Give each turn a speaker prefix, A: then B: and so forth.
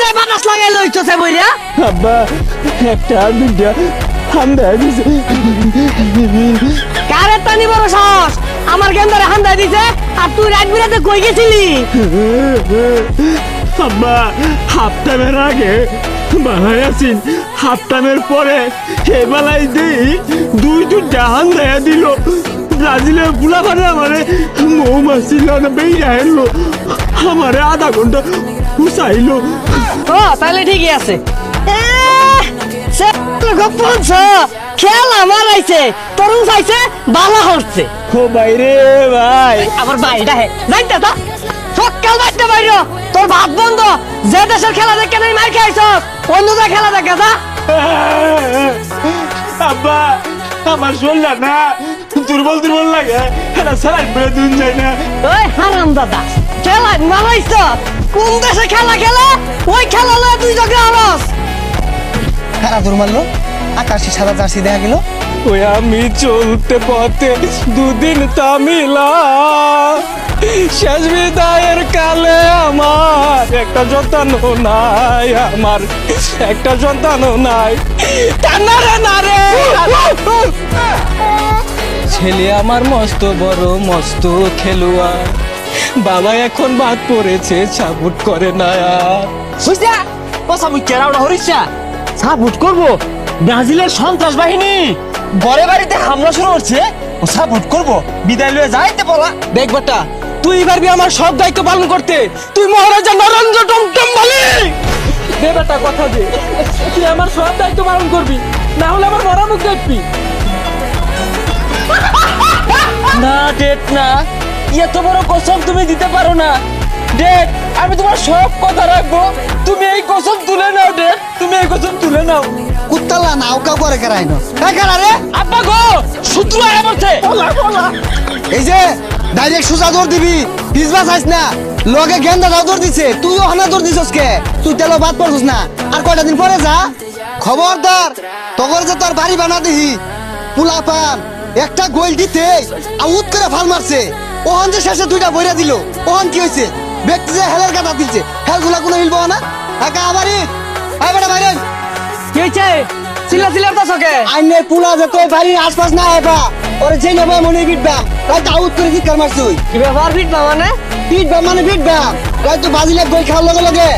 A: আমারে বাতাস লাগাই লইছছে বইরা।
B: আব্বা একটা দুইটা হান্দা দিছে।
A: কারে টানি বড় সাহস আমার গেন্দারে হান্দাই দিছে আর তুই রাত বিরাতে কই গেছিলি?
B: আব্বা হাফ টাইমের আগে বানাই আছেন, হাফ টাইমের পরে হে বেলায় দিই দুই দুইটা হান্দা দিল। ব্রাজিলের পুলা মানে আমারে মৌমাছি বেইরা এলো, আমারে আধা ঘন্টা উসাইলো।
A: ও তাহলে ঠিকই আছে। খেলা মারাইছে তরু চাইছে বালা হচ্ছে।
B: ও বাইরে ভাই
A: আবার বাইরে হে যাইতে তো সকাল বাইতে বাইর তোর ভাত বন্ধ। যে দেশের খেলা দেখে নাই মার খাইছ অন্য যা খেলা দেখে যা।
B: আব্বা আমার শরীরটা না দুর্বল দুর্বল লাগে, এটা সারা বেড়ে দিন যায় না।
A: ওই হারাম দাদা খেলা মারাইছ কোন দেশে খেলা খেলে ওই খেলা লয়ে তুই ঝগড়া হরস।
C: কারা দৌড় মারলো? আকাশি সাদা জার্সি দেখা গেল।
B: ওই আমি চলতে পথে দুদিন তামিলা, শেষ বিদায়ের কালে আমার একটা সন্তানও নাই, আমার একটা সন্তানও নাই। কান্নারে না রে ছেলে আমার মস্ত বড় মস্ত খেলুয়া, বাবা এখন বাদ পড়েছে সাপোর্ট করে না।
C: বুঝলা বসা মুই কেরাউড়া হরিছা সাপোর্ট করব। ব্রাজিলের সন্ত্রাস বাহিনী ঘরে বাড়িতে হামলা শুরু হচ্ছে, ও সাপোর্ট করব। বিদায় লয়ে যাইতে বলা।
B: দেখ বেটা তুই পারবি আমার সব দায়িত্ব পালন করতে, তুই মহারাজা নরেন্দ্র টমটম বলি। দে বেটা কথা দে, তুই আমার সব দায়িত্ব পালন করবি, না হলে আমার মরা মুখ দেখবি।
C: না ডেট না, এত বড় কসম তুমি দিতে পারো না। ডেট আমি তোমার সব কথা রাখবো, তুমি এই কসম তুলে নাও। ডেট তুমি এই কসম তুলে নাও।
D: কুত্তালা নাও কাউ করে কেরাইনো কারা রে?
C: আব্বা গো শত্রু আয়া পড়ছে।
D: এই যে ডাইরেক্ট সোজা দৌড় দিবি, পিছবা চাইছ না। লগে গেন্দা দাও দৌড় দিছে, তুইও হানা দৌড় দিছস কে? তুই তেলো বাদ পড়ছিস না। আর কয়টা দিন পরে যা। খবরদার তগর যে তোর বাড়ি বানা দিহি পুলা পান একটা গোল দিতে আউট করে ফাল মারছে। ওহন যে শেষে দুইটা বইরা দিল, ওহন কি হয়েছে? ব্যক্তি যে হেলের কাটা দিচ্ছে, হেলগুলা কোনো মিলবো না। একা আবারই আই বেটা বাইরে
A: কি হইছে চিল্লা চিল্লা তো সকে
D: আইনের পুলা যে তোর বাড়ির আশপাশ না আইবা ওরে যে নেবা মনে বিটবাম তাই তো আউট করে চিৎকার মারছুই।
A: কি ব্যাপার ফিট না মানে
D: বিটবাম মানে বিটবাম তাই তো বাজিলে গোল খাওয়ার লগে লগে